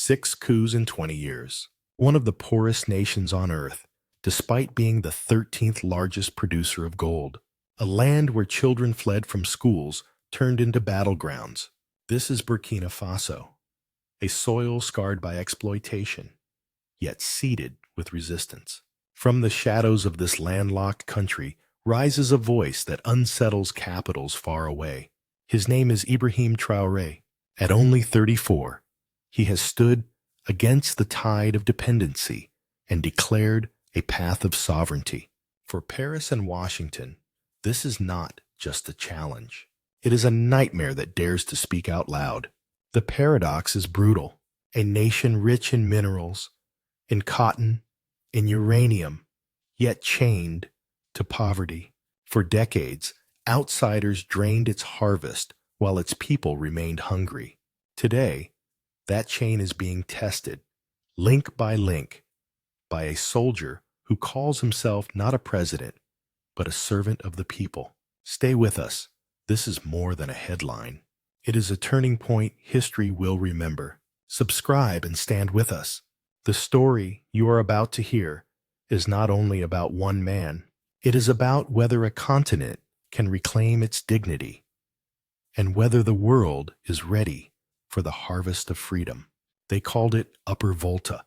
6 coups in 20 years. One of the poorest nations on earth, despite being the 13th largest producer of gold. A land where children fled from schools turned into battlegrounds. This is Burkina Faso, a soil scarred by exploitation, yet seeded with resistance. From the shadows of this landlocked country rises a voice that unsettles capitals far away. His name is Ibrahim Traoré. At only 34, he has stood against the tide of dependency and declared a path of sovereignty. For Paris and Washington, this is not just a challenge. It is a nightmare that dares to speak out loud. The paradox is brutal. A nation rich in minerals, in cotton, in uranium, yet chained to poverty. For decades, outsiders drained its harvest while its people remained hungry. Today, that chain is being tested, link by link, by a soldier who calls himself not a president, but a servant of the people. Stay with us. This is more than a headline. It is a turning point history will remember. Subscribe and stand with us. The story you are about to hear is not only about one man. It is about whether a continent can reclaim its dignity and whether the world is ready for the harvest of freedom. They called it Upper Volta,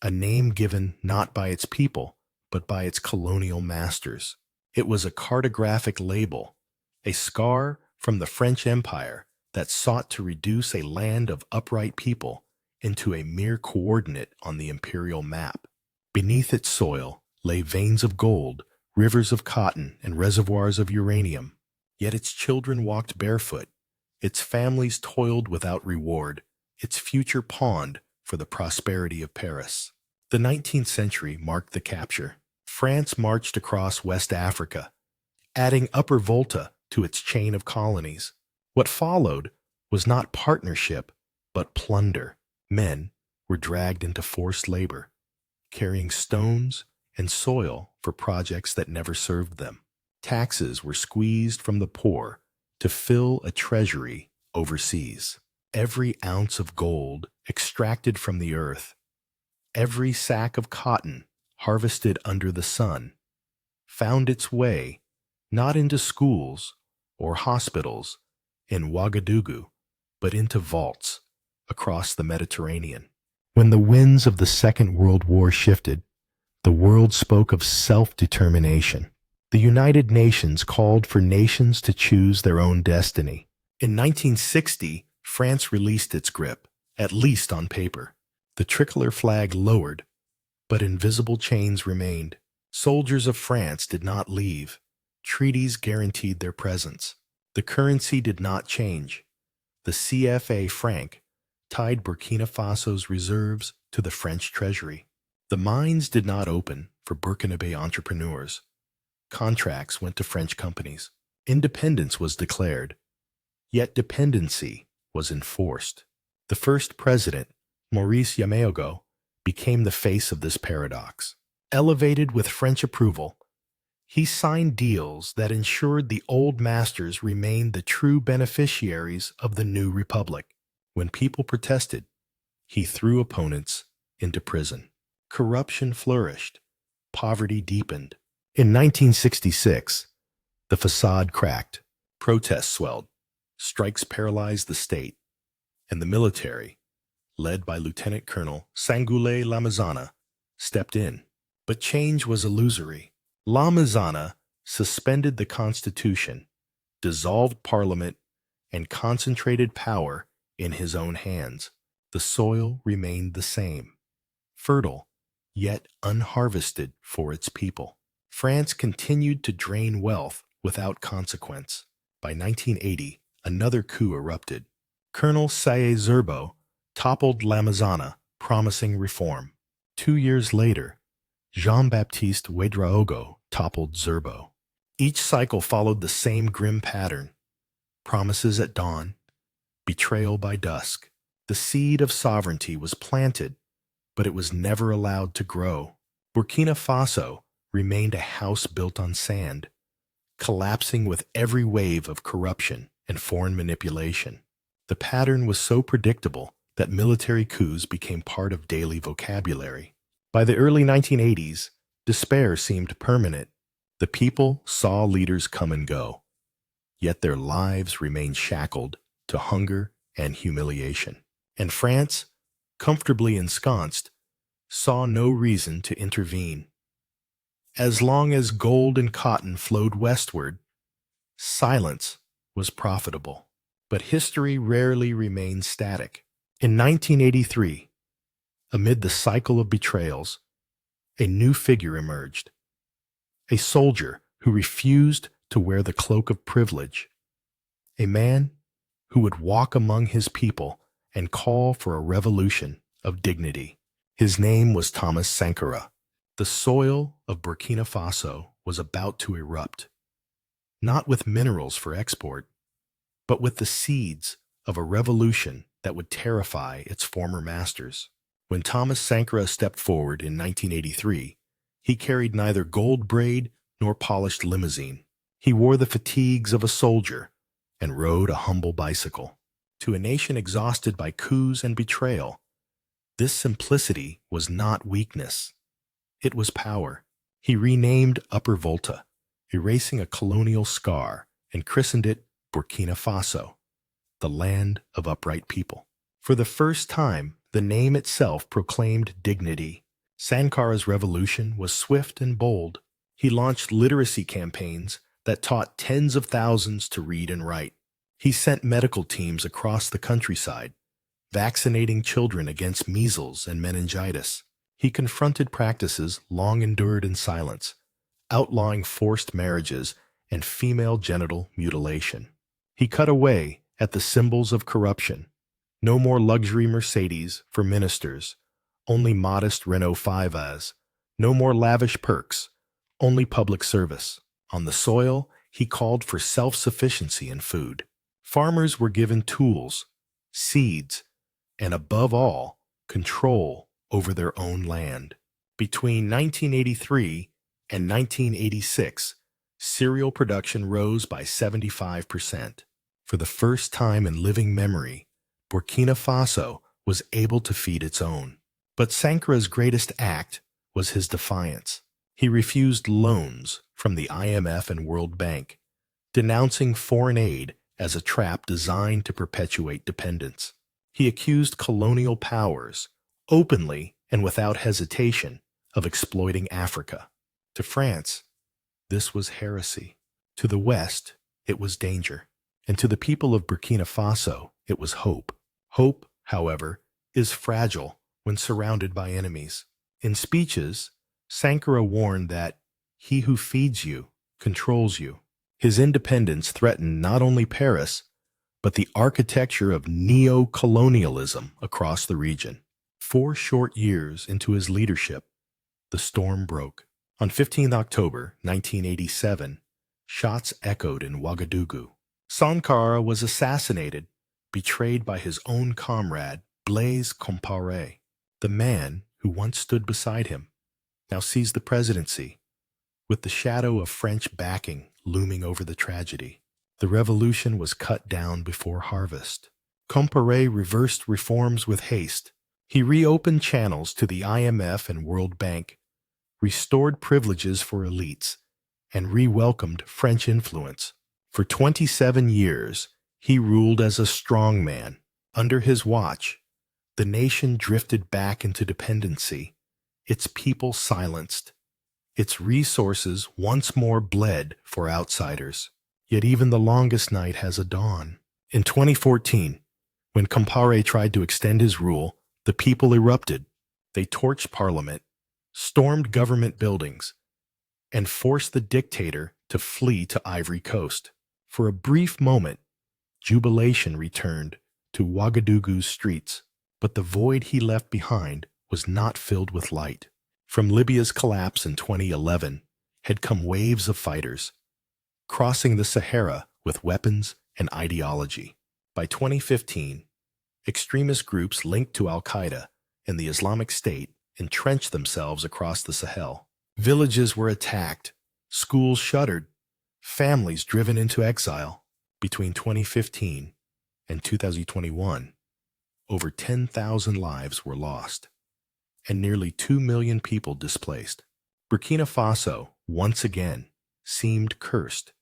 a name given not by its people, but by its colonial masters. It was a cartographic label, a scar from the French Empire that sought to reduce a land of upright people into a mere coordinate on the imperial map. Beneath its soil lay veins of gold, rivers of cotton, and reservoirs of uranium. Yet its children walked barefoot, its families toiled without reward, its future pawned for the prosperity of Paris. The 19th century marked the capture. France marched across West Africa, adding Upper Volta to its chain of colonies. What followed was not partnership, but plunder. Men were dragged into forced labor, carrying stones and soil for projects that never served them. Taxes were squeezed from the poor to fill a treasury overseas. Every ounce of gold extracted from the earth, every sack of cotton harvested under the sun, found its way not into schools or hospitals in Ouagadougou, but into vaults across the Mediterranean. When the winds of the Second World War shifted, the world spoke of self-determination. The United Nations called for nations to choose their own destiny. In 1960, France released its grip, at least on paper. The tricolor flag lowered, but invisible chains remained. Soldiers of France did not leave. Treaties guaranteed their presence. The currency did not change. The CFA franc tied Burkina Faso's reserves to the French treasury. The mines did not open for Burkinabe entrepreneurs. Contracts went to French companies. Independence was declared, yet dependency was enforced. The first president, Maurice Yameogo, became the face of this paradox. Elevated with French approval, he signed deals that ensured the old masters remained the true beneficiaries of the new republic. When people protested, he threw opponents into prison. Corruption flourished. Poverty deepened. In 1966, the facade cracked. Protests swelled. Strikes paralyzed the state. And the military, led by Lieutenant Colonel Sangoulé Lamazana, stepped in. But change was illusory. Lamazana suspended the constitution, dissolved parliament, and concentrated power in his own hands. The soil remained the same, fertile, yet unharvested for its people. France continued to drain wealth without consequence. By 1980, another coup erupted. Colonel Saye Zerbo toppled Lamazana, promising reform. 2 years later, Jean-Baptiste Ouedraogo toppled Zerbo. Each cycle followed the same grim pattern: promises at dawn, betrayal by dusk. The seed of sovereignty was planted, but it was never allowed to grow. Burkina Faso remained a house built on sand, collapsing with every wave of corruption and foreign manipulation. The pattern was so predictable that military coups became part of daily vocabulary. By the early 1980s, despair seemed permanent. The people saw leaders come and go, yet their lives remained shackled to hunger and humiliation. And France, comfortably ensconced, saw no reason to intervene. As long as gold and cotton flowed westward, silence was profitable. But history rarely remains static. In 1983, amid the cycle of betrayals, a new figure emerged. A soldier who refused to wear the cloak of privilege. A man who would walk among his people and call for a revolution of dignity. His name was Thomas Sankara. The soil of Burkina Faso was about to erupt, not with minerals for export, but with the seeds of a revolution that would terrify its former masters. When Thomas Sankara stepped forward in 1983, he carried neither gold braid nor polished limousine. He wore the fatigues of a soldier and rode a humble bicycle. To a nation exhausted by coups and betrayal, this simplicity was not weakness. It was power. He renamed Upper Volta, erasing a colonial scar, and christened it Burkina Faso, the land of upright people. For the first time, the name itself proclaimed dignity. Sankara's revolution was swift and bold. He launched literacy campaigns that taught tens of thousands to read and write. He sent medical teams across the countryside, vaccinating children against measles and meningitis. He confronted practices long endured in silence, outlawing forced marriages and female genital mutilation. He cut away at the symbols of corruption. No more luxury Mercedes for ministers, only modest Renault 5s. No more lavish perks, only public service. On the soil, he called for self-sufficiency in food. Farmers were given tools, seeds, and above all, control over their own land. Between 1983 and 1986, cereal production rose by 75%. For the first time in living memory, Burkina Faso was able to feed its own. But Sankara's greatest act was his defiance. He refused loans from the IMF and World Bank, denouncing foreign aid as a trap designed to perpetuate dependence. He accused colonial powers, openly and without hesitation, of exploiting Africa. To France, this was heresy. To the West, it was danger. And to the people of Burkina Faso, it was hope. Hope, however, is fragile when surrounded by enemies. In speeches, Sankara warned that he who feeds you controls you. His independence threatened not only Paris, but the architecture of neo-colonialism across the region. 4 short years into his leadership, the storm broke. On 15 October 1987, shots echoed in Ouagadougou. Sankara was assassinated, betrayed by his own comrade, Blaise Compaoré. The man who once stood beside him now seized the presidency, with the shadow of French backing looming over the tragedy. The revolution was cut down before harvest. Compaoré reversed reforms with haste. He reopened channels to the IMF and World Bank, restored privileges for elites, and re-welcomed French influence. For 27 years, he ruled as a strongman. Under his watch, the nation drifted back into dependency, its people silenced, its resources once more bled for outsiders. Yet even the longest night has a dawn. In 2014, when Compaoré tried to extend his rule, the people erupted. They torched parliament, stormed government buildings, and forced the dictator to flee to Ivory Coast. For a brief moment, jubilation returned to Ouagadougou's streets, but the void he left behind was not filled with light. From Libya's collapse in 2011 had come waves of fighters, crossing the Sahara with weapons and ideology. By 2015, extremist groups linked to Al-Qaeda and the Islamic State entrenched themselves across the Sahel. Villages were attacked, schools shuttered, families driven into exile. Between 2015 and 2021, over 10,000 lives were lost, and nearly 2 million people displaced. Burkina Faso, once again, seemed cursed.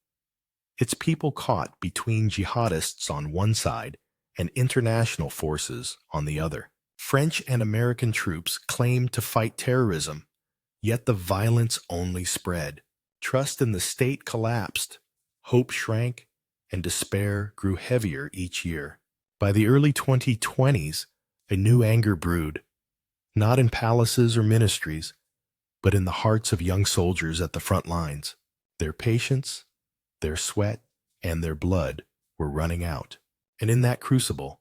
Its people caught between jihadists on one side and international forces on the other. French and American troops claimed to fight terrorism, yet the violence only spread. Trust in the state collapsed, hope shrank, and despair grew heavier each year. By the early 2020s, a new anger brewed, not in palaces or ministries, but in the hearts of young soldiers at the front lines. Their patience, their sweat, and their blood were running out. And in that crucible,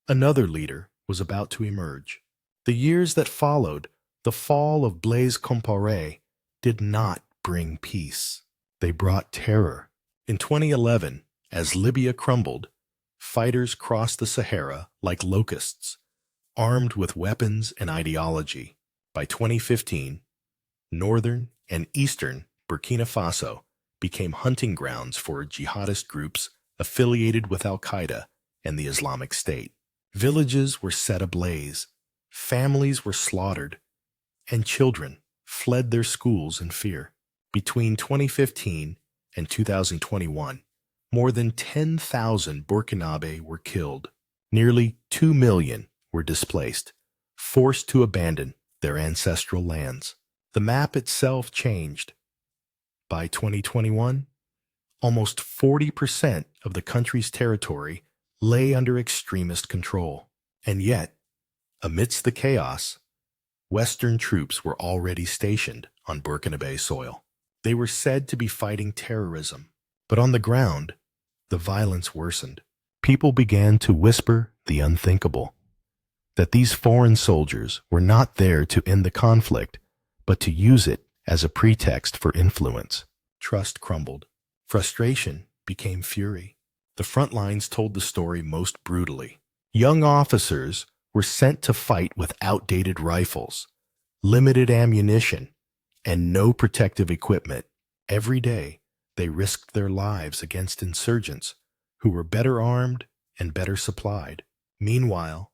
another leader was about to emerge. The years that followed the fall of Blaise Compaoré did not bring peace. They brought terror. In 2011, as Libya crumbled, fighters crossed the Sahara like locusts, armed with weapons and ideology. By 2015, northern and eastern Burkina Faso became hunting grounds for jihadist groups affiliated with Al-Qaeda and the Islamic State. Villages were set ablaze, families were slaughtered, and children fled their schools in fear. Between 2015 and 2021, more than 10,000 Burkinabe were killed. Nearly 2 million were displaced, forced to abandon their ancestral lands. The map itself changed. By 2021, almost 40% of the country's territory lay under extremist control. And yet, amidst the chaos, Western troops were already stationed on Burkinabe soil. They were said to be fighting terrorism, but on the ground, the violence worsened. People began to whisper the unthinkable, that these foreign soldiers were not there to end the conflict, but to use it as a pretext for influence. Trust crumbled. Frustration became fury. The front lines told the story most brutally. Young officers were sent to fight with outdated rifles, limited ammunition, and no protective equipment. Every day, they risked their lives against insurgents who were better armed and better supplied. Meanwhile,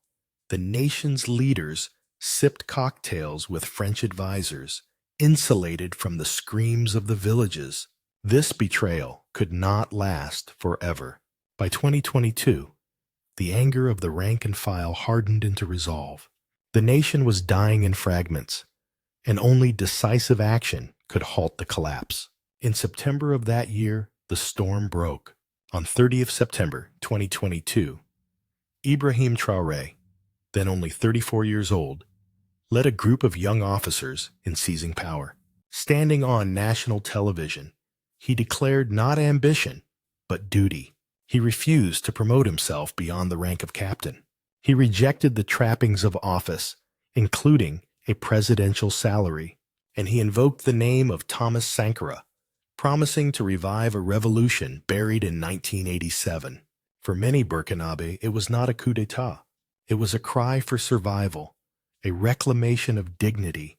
the nation's leaders sipped cocktails with French advisors, insulated from the screams of the villages. This betrayal could not last forever. By 2022, the anger of the rank and file hardened into resolve. The nation was dying in fragments, and only decisive action could halt the collapse. In September of that year, the storm broke. On 30th September 2022, Ibrahim Traoré, then only 34 years old, led a group of young officers in seizing power. Standing on national television, he declared not ambition, but duty. He refused to promote himself beyond the rank of captain. He rejected the trappings of office, including a presidential salary, and he invoked the name of Thomas Sankara, promising to revive a revolution buried in 1987. For many Burkinabe, it was not a coup d'etat. It was a cry for survival, a reclamation of dignity,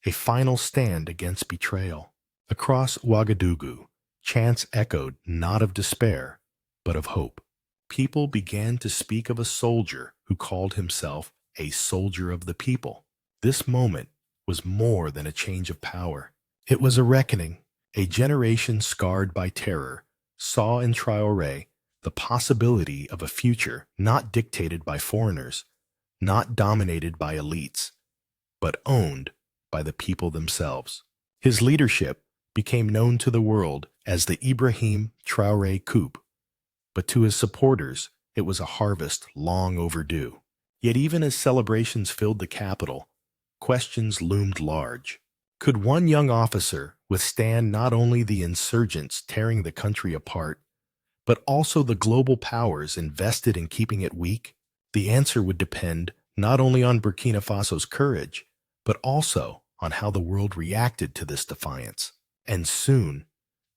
a final stand against betrayal. Across Ouagadougou, chants echoed not of despair, but of hope. People began to speak of a soldier who called himself a soldier of the people. This moment was more than a change of power. It was a reckoning. A generation scarred by terror saw in Traoré the possibility of a future not dictated by foreigners, not dominated by elites, but owned by the people themselves. His leadership became known to the world as the Ibrahim Traoré Coup, but to his supporters it was a harvest long overdue. Yet even as celebrations filled the capital, questions loomed large. Could one young officer withstand not only the insurgents tearing the country apart, but also the global powers invested in keeping it weak? The answer would depend not only on Burkina Faso's courage, but also on how the world reacted to this defiance. And soon,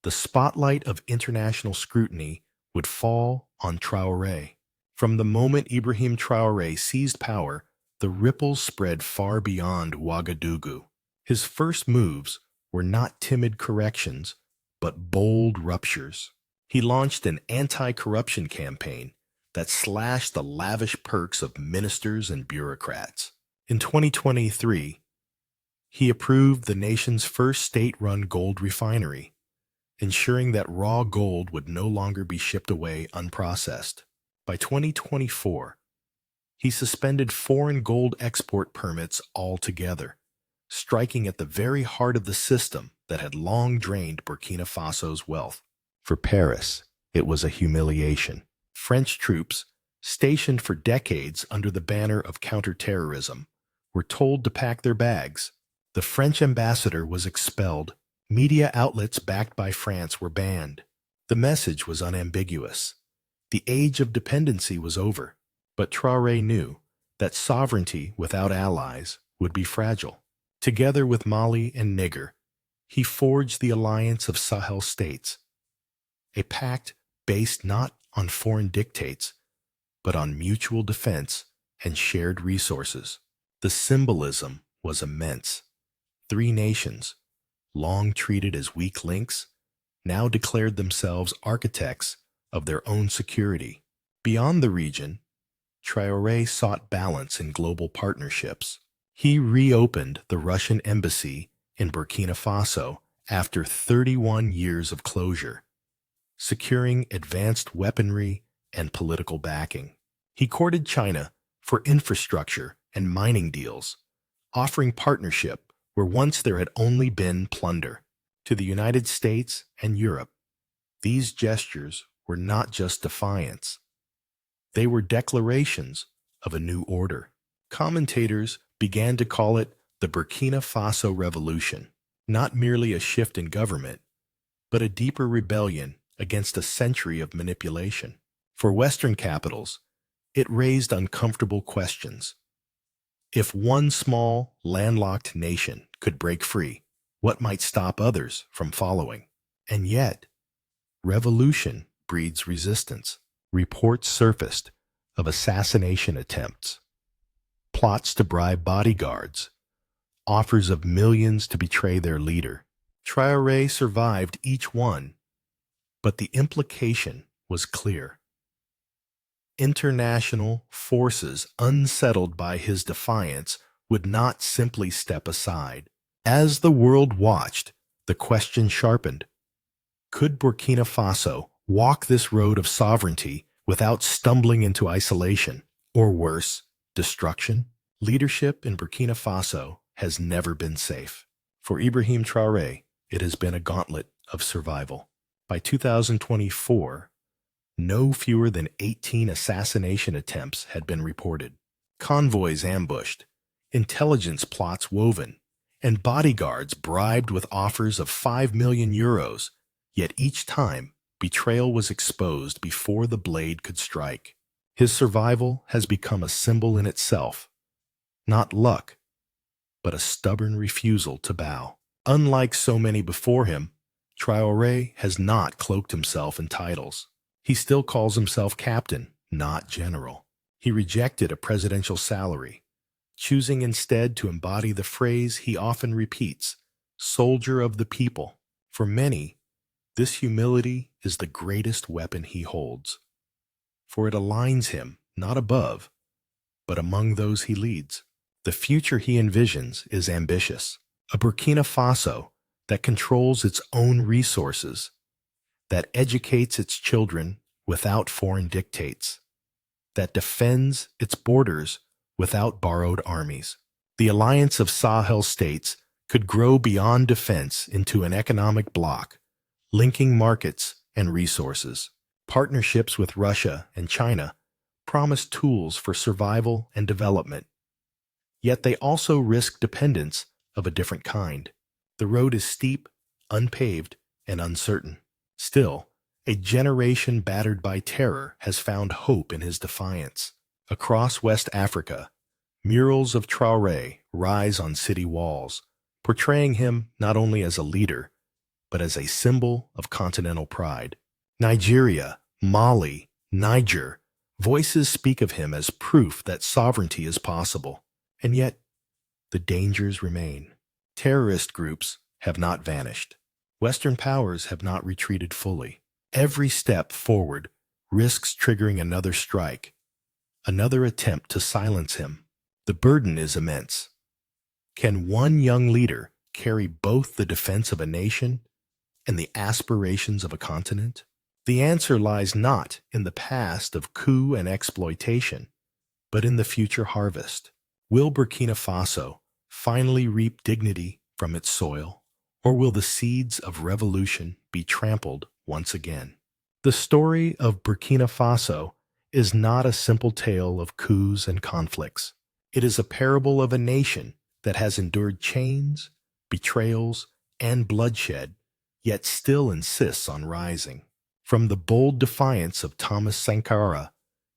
the spotlight of international scrutiny would fall on Traoré. From the moment Ibrahim Traoré seized power, the ripples spread far beyond Ouagadougou. His first moves were not timid corrections, but bold ruptures. He launched an anti-corruption campaign, that slashed the lavish perks of ministers and bureaucrats. In 2023, he approved the nation's first state-run gold refinery, ensuring that raw gold would no longer be shipped away unprocessed. By 2024, he suspended foreign gold export permits altogether, striking at the very heart of the system that had long drained Burkina Faso's wealth. For Paris, it was a humiliation. French troops, stationed for decades under the banner of counterterrorism, were told to pack their bags. The French ambassador was expelled. Media outlets backed by France were banned. The message was unambiguous. The age of dependency was over, but Traoré knew that sovereignty without allies would be fragile. Together with Mali and Niger, he forged the alliance of Sahel states, a pact based not on foreign dictates, but on mutual defense and shared resources. The symbolism was immense. Three nations, long treated as weak links, now declared themselves architects of their own security. Beyond the region, Traoré sought balance in global partnerships. He reopened the Russian embassy in Burkina Faso after 31 years of closure, securing advanced weaponry and political backing. He courted China for infrastructure and mining deals, offering partnership where once there had only been plunder. To the United States and Europe, these gestures were not just defiance. They were declarations of a new order. Commentators began to call it the Burkina Faso Revolution, not merely a shift in government, but a deeper rebellion against a century of manipulation. For Western capitals, it raised uncomfortable questions. If one small, landlocked nation could break free, what might stop others from following? And yet, revolution breeds resistance. Reports surfaced of assassination attempts, plots to bribe bodyguards, offers of millions to betray their leader. Traoré survived each one, but the implication was clear. International forces, unsettled by his defiance, would not simply step aside. As the world watched, the question sharpened. Could Burkina Faso walk this road of sovereignty without stumbling into isolation, or worse, destruction? Leadership in Burkina Faso has never been safe. For Ibrahim Traoré, it has been a gauntlet of survival. By 2024, no fewer than 18 assassination attempts had been reported, convoys ambushed, intelligence plots woven, and bodyguards bribed with offers of 5 million euros, yet each time, betrayal was exposed before the blade could strike. His survival has become a symbol in itself, not luck, but a stubborn refusal to bow. Unlike so many before him, Traoré has not cloaked himself in titles. He still calls himself captain, not general. He rejected a presidential salary, choosing instead to embody the phrase he often repeats, soldier of the people. For many, this humility is the greatest weapon he holds, for it aligns him not above, but among those he leads. The future he envisions is ambitious, a Burkina Faso that controls its own resources, that educates its children without foreign dictates, that defends its borders without borrowed armies. The alliance of Sahel states could grow beyond defense into an economic bloc, linking markets and resources. Partnerships with Russia and China promise tools for survival and development, yet they also risk dependence of a different kind. The road is steep, unpaved, and uncertain. Still, a generation battered by terror has found hope in his defiance. Across West Africa, murals of Traoré rise on city walls, portraying him not only as a leader, but as a symbol of continental pride. Nigeria, Mali, Niger, voices speak of him as proof that sovereignty is possible. And yet, the dangers remain. Terrorist groups have not vanished. Western powers have not retreated fully. Every step forward risks triggering another strike, another attempt to silence him. The burden is immense. Can one young leader carry both the defense of a nation and the aspirations of a continent? The answer lies not in the past of coup and exploitation, but in the future harvest. Will Burkina Faso finally reap dignity from its soil, or will the seeds of revolution be trampled once again? The story of Burkina Faso is not a simple tale of coups and conflicts. It is a parable of a nation that has endured chains, betrayals, and bloodshed, yet still insists on rising. From the bold defiance of Thomas Sankara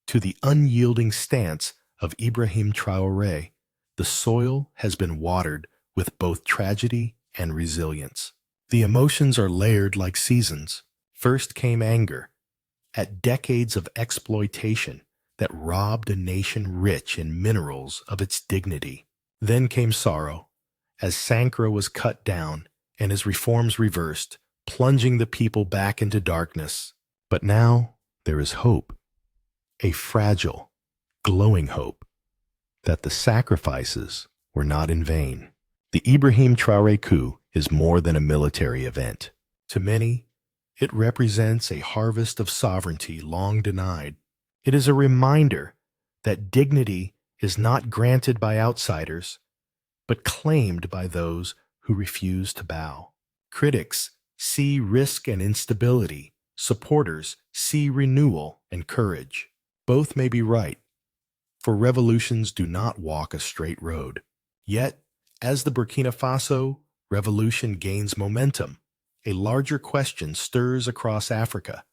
to the unyielding stance of Ibrahim Traoré, the soil has been watered with both tragedy and resilience. The emotions are layered like seasons. First came anger at decades of exploitation that robbed a nation rich in minerals of its dignity. Then came sorrow as Sankara was cut down and his reforms reversed, plunging the people back into darkness. But now there is hope, a fragile, glowing hope that the sacrifices were not in vain. The Ibrahim Traoré Coup is more than a military event. To many, it represents a harvest of sovereignty long denied. It is a reminder that dignity is not granted by outsiders, but claimed by those who refuse to bow. Critics see risk and instability. Supporters see renewal and courage. Both may be right, for revolutions do not walk a straight road. Yet, as the Burkina Faso Revolution gains momentum, a larger question stirs across Africa.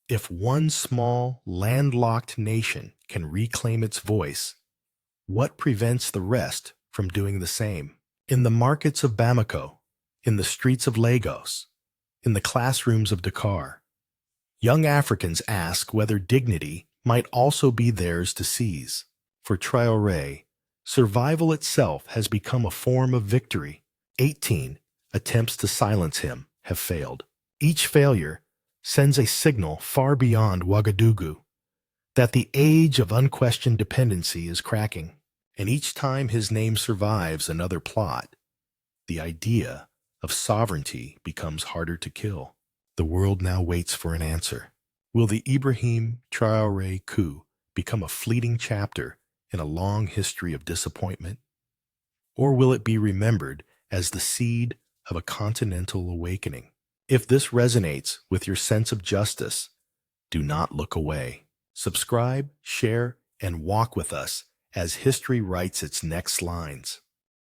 If one small, landlocked nation can reclaim its voice, what prevents the rest from doing the same? In the markets of Bamako, in the streets of Lagos, in the classrooms of Dakar, young Africans ask whether dignity might also be theirs to seize. For Traoré, survival itself has become a form of victory. 18 attempts to silence him have failed. Each failure sends a signal far beyond Ouagadougou that the age of unquestioned dependency is cracking. And each time his name survives another plot, the idea of sovereignty becomes harder to kill. The world now waits for an answer. Will the Ibrahim Traoré coup become a fleeting chapter in a long history of disappointment? Or will it be remembered as the seed of a continental awakening? If this resonates with your sense of justice, do not look away. Subscribe, share, and walk with us as history writes its next lines.